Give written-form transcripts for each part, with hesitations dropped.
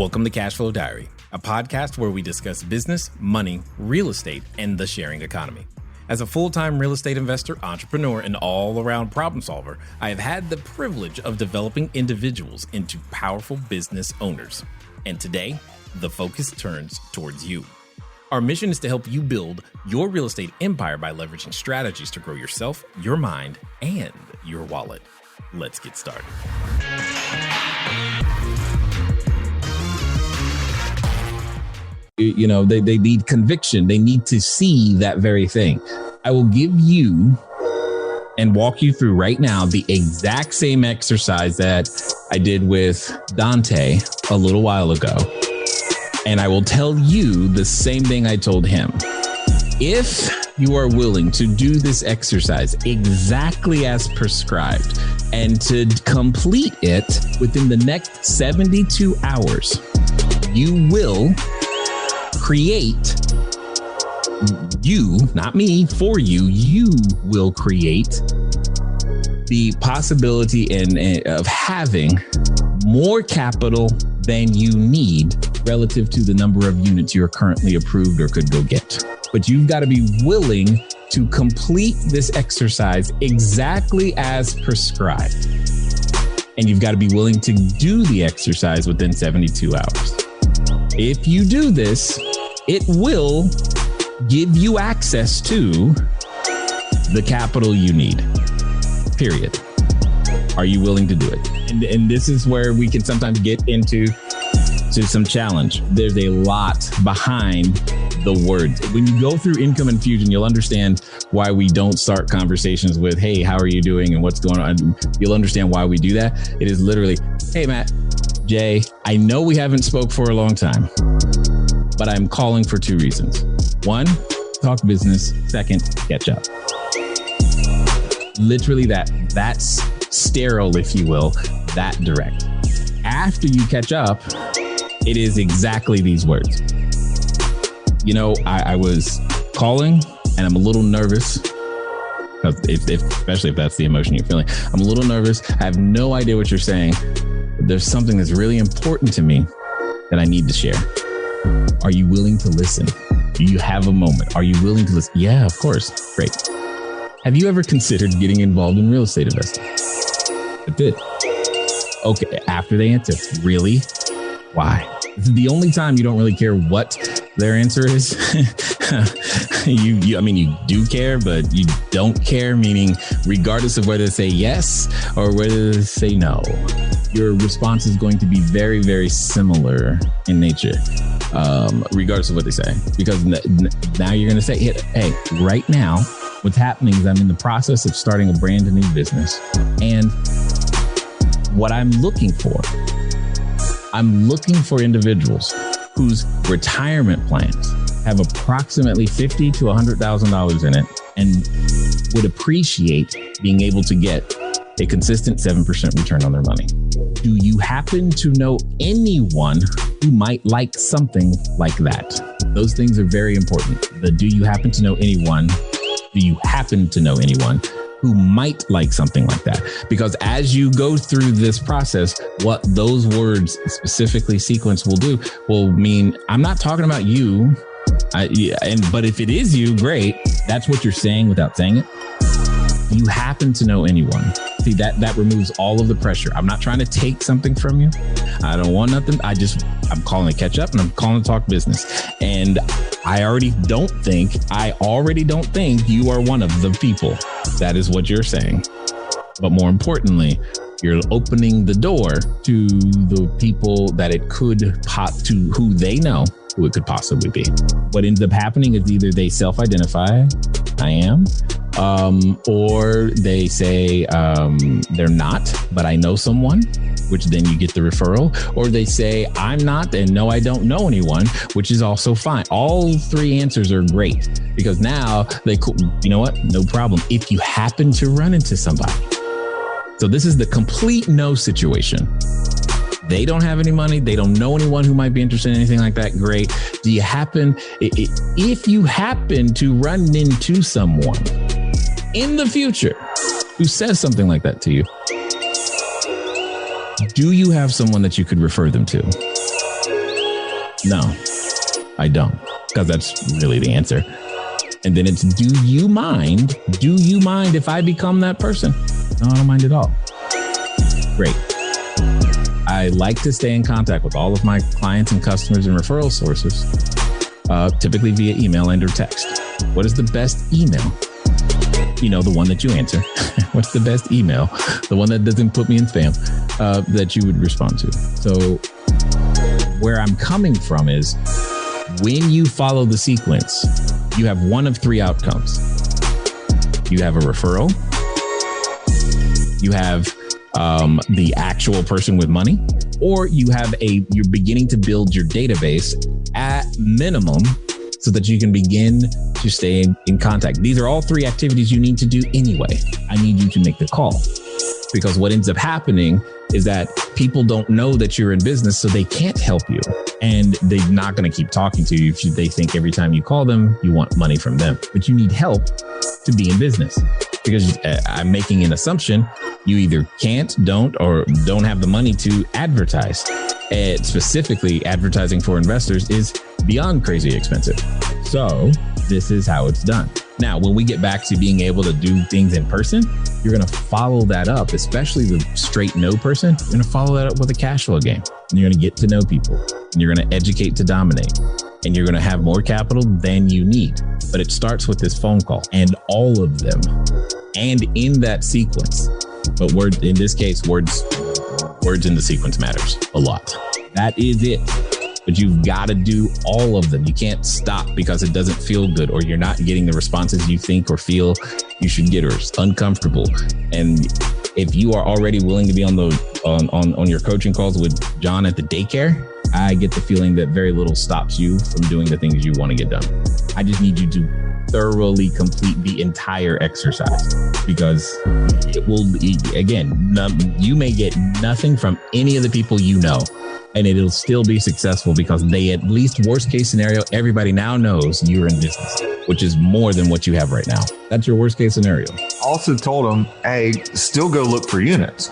Welcome to Cashflow Diary, a podcast where we discuss business, money, real estate, and the sharing economy. As a full-time real estate investor, entrepreneur, and all-around problem solver, I have had the privilege of developing individuals into powerful business owners. And today, the focus turns towards you. Our mission is to help you build your real estate empire by leveraging strategies to grow yourself, your mind, and your wallet. Let's get started. You know, they need conviction. They need to see that very thing. I will give you and walk you through right now the exact same exercise that I did with Dante a little while ago. And I will tell you the same thing I told him. If you are willing to do this exercise exactly as prescribed and to complete it within the next 72 hours, you will create, you, not me, for you, you will create the possibility of having more capital than you need relative to the number of units you're currently approved or could go get. But you've got to be willing to complete this exercise exactly as prescribed. And you've got to be willing to do the exercise within 72 hours. If you do this, it will give you access to the capital you need, period. Are you willing to do it? And this is where we can sometimes get into some challenge. There's a lot behind the words. When you go through Income Infusion, you'll understand why we don't start conversations with, hey, how are you doing and what's going on? You'll understand why we do that. It is literally, hey, Matt, Jay, I know we haven't spoke for a long time, but I'm calling for two reasons. One, talk business. Second, catch up. Literally that's sterile, if you will, that direct. After you catch up, it is exactly these words. You know, I was calling and I'm a little nervous, especially if that's the emotion you're feeling. I'm a little nervous. I have no idea what you're saying. But there's something that's really important to me that I need to share. Are you willing to listen? Do you have a moment? Are you willing to listen? Yeah, of course. Great. Have you ever considered getting involved in real estate investing? I did. Okay. After they answer, really? Why? This is the only time you don't really care what their answer is. You do care, but you don't care, meaning regardless of whether they say yes or whether they say no, your response is going to be very, very similar in nature, regardless of what they say. Because now you're going to say, hey, right now, what's happening is I'm in the process of starting a brand new business. And what I'm looking for individuals whose retirement plans have approximately $50,000 to $100,000 in it and would appreciate being able to get a consistent 7% return on their money. Do you happen to know anyone who might like something like that? Those things are very important. Do you happen to know anyone who might like something like that? Because as you go through this process, what those words specifically sequence will mean, I'm not talking about you. But if it is you, great. That's what you're saying without saying it. Do you happen to know anyone? See, that removes all of the pressure. I'm not trying to take something from you. I don't want nothing. I'm calling to catch up and I'm calling to talk business. And I already don't think you are one of the people. That is what you're saying. But more importantly, you're opening the door to the people that it could to who they know who it could possibly be. What ends up happening is either they self-identify, I am, or they say they're not, but I know someone, which then you get the referral, or they say I'm not and no, I don't know anyone, which is also fine. All three answers are great because now you know what? No problem. If you happen to run into somebody. So this is the complete no situation. They don't have any money. They don't know anyone who might be interested in anything like that. Great. If you happen to run into someone in the future who says something like that to you, do you have someone that you could refer them to? No, I don't. Because that's really the answer. And then it's, do you mind if I become that person? No, I don't mind at all. Great. I like to stay in contact with all of my clients and customers and referral sources, typically via email and or text. What is the best email? You know, the one that you answer. What's the best email? The one that doesn't put me in spam, that you would respond to. So where I'm coming from is, when you follow the sequence, you have one of three outcomes. You have a referral. You have the actual person with money, or you're beginning to build your database at minimum so that you can begin to stay in contact. These are all three activities you need to do anyway. I need you to make the call, because what ends up happening is that people don't know that you're in business, so they can't help you. And they're not going to keep talking to you if they think every time you call them, you want money from them. But you need help to be in business, because I'm making an assumption you either can't, don't have the money to advertise. And specifically, advertising for investors is beyond crazy expensive. So this is how it's done. Now, when we get back to being able to do things in person, you're going to follow that up, especially the straight no person. You're going to follow that up with a cash flow game. And you're going to get to know people, and you're going to educate to dominate, and you're going to have more capital than you need. But it starts with this phone call and all of them, and in that sequence. But in this case, words in the sequence matters a lot. That is it. But you've got to do all of them. You can't stop because it doesn't feel good, or you're not getting the responses you think or feel you should get, or it's uncomfortable. And if you are already willing to be on your coaching calls with John at the daycare, I get the feeling that very little stops you from doing the things you want to get done. I just need you to thoroughly complete the entire exercise, because it will be, again, you may get nothing from any of the people you know, and it'll still be successful because they, at least worst case scenario, everybody now knows you're in business, which is more than what you have right now. That's your worst case scenario. Also told them, hey, still go look for units.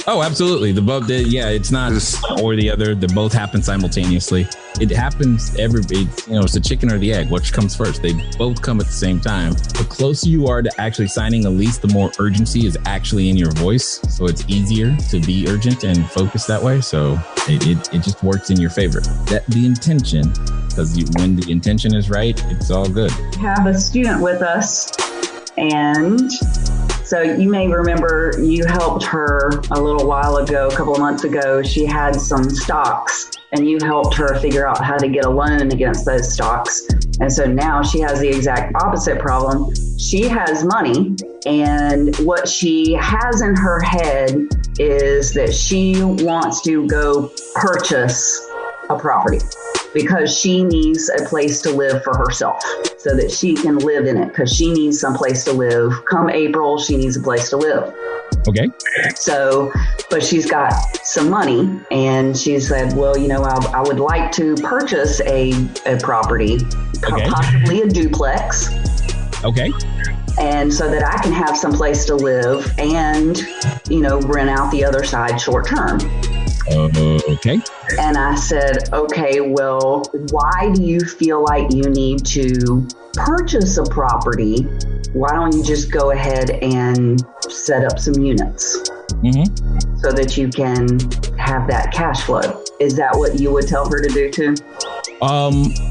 Oh, absolutely. It's not one or the other. They both happen simultaneously. It happens it's the chicken or the egg. Which comes first? They both come at the same time. The closer you are to actually signing a lease, the more urgency is actually in your voice. So it's easier to be urgent and focus that way. So it just works in your favor. That the intention, because when the intention is right, it's all good. We have a student with us, and so you may remember you helped her a little while ago, a couple of months ago. She had some stocks, and you helped her figure out how to get a loan against those stocks. And so now she has the exact opposite problem. She has money, and what she has in her head is that she wants to go purchase a property because she needs a place to live for herself so that she can live in it, because she needs some place to live. Come April, she needs a place to live. Okay. So, but she's got some money, and she said, well, I would like to purchase a property, okay, possibly a duplex. Okay. And so that I can have some place to live and, rent out the other side short term. Okay. And I said, okay, well, why do you feel like you need to purchase a property? Why don't you just go ahead and set up some units so that you can have that cash flow? Is that what you would tell her to do too?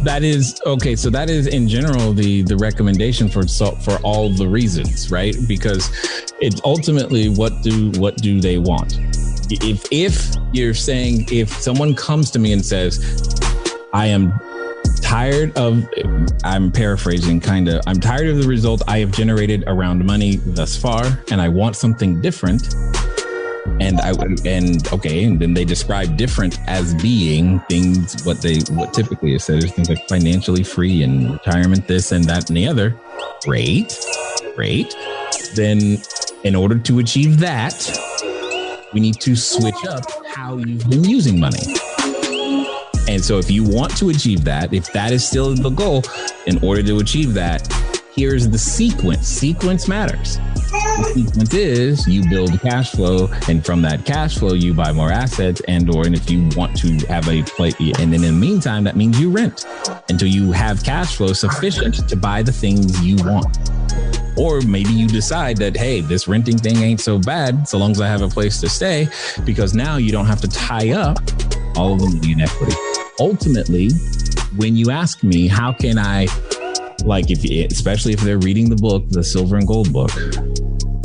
That is okay. So that is in general the recommendation for all the reasons, right? Because it's ultimately what do they want? If you're saying, if someone comes to me and says, I'm paraphrasing I'm tired of the result I have generated around money thus far, and I want something different. And then they describe different as being things, what typically is said is things like financially free and retirement, this and that and the other. Great. Then in order to achieve that, we need to switch up how you've been using money. And so if you want to achieve that, if that is still the goal, in order to achieve that, here's the sequence. Sequence matters. The sequence is you build cash flow, and from that cash flow, you buy more assets, and if you want to have a play, and then in the meantime, that means you rent until you have cash flow sufficient to buy the things you want. Or maybe you decide that, hey, this renting thing ain't so bad so long as I have a place to stay, because now you don't have to tie up all of the money in equity. Ultimately, when you ask me, how can I, especially if they're reading the book, the Silver and Gold book,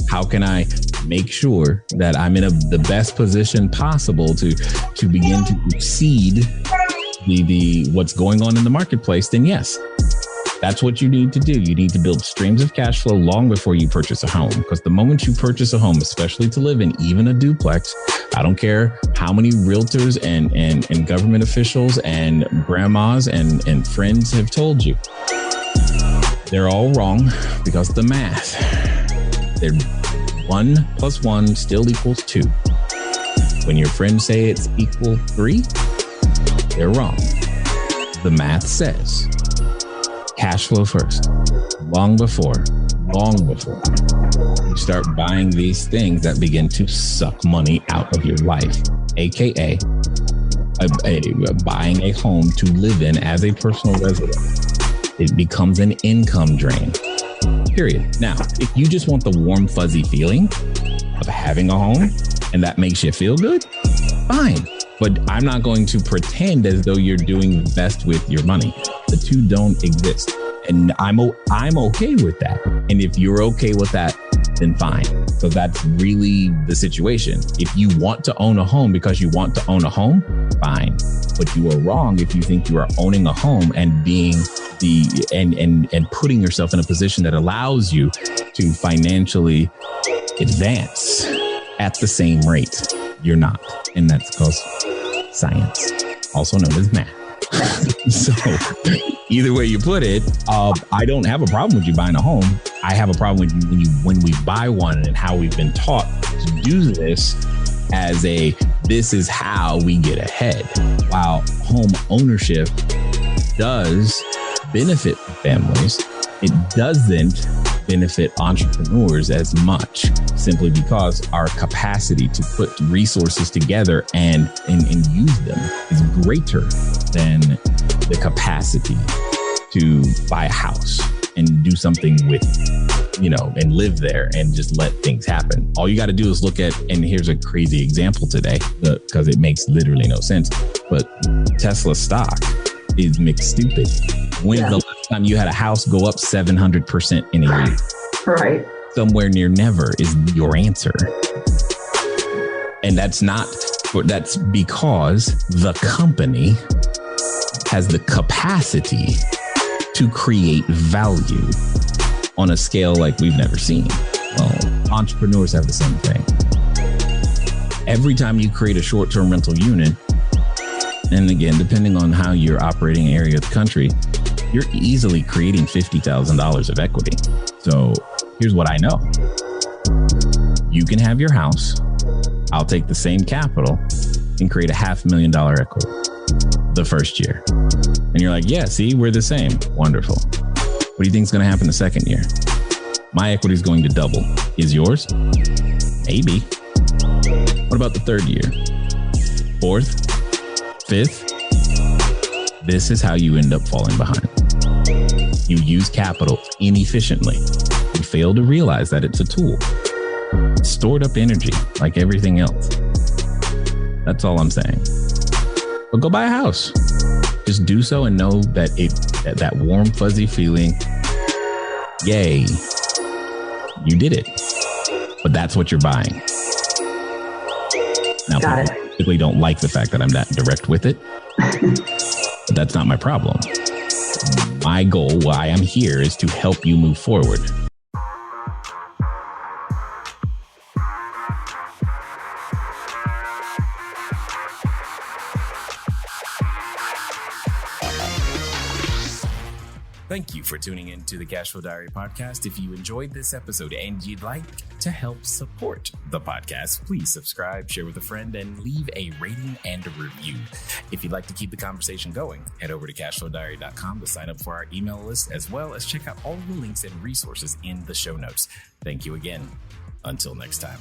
how can I make sure that I'm in the best position possible to begin to exceed the what's going on in the marketplace? Then yes, that's what you need to do. You need to build streams of cash flow long before you purchase a home, because the moment you purchase a home, especially to live in, even a duplex, I don't care how many realtors and government officials and grandmas and friends have told you, they're all wrong, because the math, they're 1 + 1 still equals 2. When your friends say it's equal 3, they're wrong. The math says cash flow first, long before you start buying these things that begin to suck money out of your life, aka buying a home to live in as a personal resident. It becomes an income drain, period. Now, if you just want the warm, fuzzy feeling of having a home and that makes you feel good, fine. But I'm not going to pretend as though you're doing the best with your money. The two don't exist. And I'm okay with that. And if you're okay with that, then fine. So that's really the situation. If you want to own a home because you want to own a home, fine. But you are wrong if you think you are owning a home and being and putting yourself in a position that allows you to financially advance at the same rate. You're not. And that's because science, also known as math. So either way you put it, I don't have a problem with you buying a home. I have a problem with when we buy one and how we've been taught to do this as this is how we get ahead. While home ownership does benefit families, it doesn't benefit entrepreneurs as much, simply because our capacity to put resources together and use them is greater than the capacity to buy a house and do something with, and live there and just let things happen. All you got to do is look at, and here's a crazy example today, because it makes literally no sense, but Tesla stock is mixed stupid. When's the last time you had a house go up 700% in a year? Right. Somewhere near never is your answer. And that's because the company has the capacity to create value on a scale like we've never seen. Well, entrepreneurs have the same thing. Every time you create a short-term rental unit, and again, depending on how you're operating an area of the country, you're easily creating $50,000 of equity. So here's what I know. You can have your house. I'll take the same capital and create $500,000 equity the first year. And you're like, yeah, see, we're the same. Wonderful. What do you think is going to happen the second year? My equity is going to double. Is yours? Maybe. What about the third year? Fourth? Fifth? This is how you end up falling behind. You use capital inefficiently. You fail to realize that it's a tool. It's stored up energy like everything else. That's all I'm saying. But go buy a house. Just do so and know that that warm, fuzzy feeling, yay, you did it. But that's what you're buying. Now, people typically don't like the fact that I'm that direct with it. But that's not my problem. My goal, why I'm here, is to help you move forward. Thank you for tuning in to the Cashflow Diary podcast. If you enjoyed this episode and you'd like to help support the podcast, please subscribe, share with a friend, and leave a rating and a review. If you'd like to keep the conversation going, head over to CashFlowDiary.com to sign up for our email list, as well as check out all the links and resources in the show notes. Thank you again. Until next time.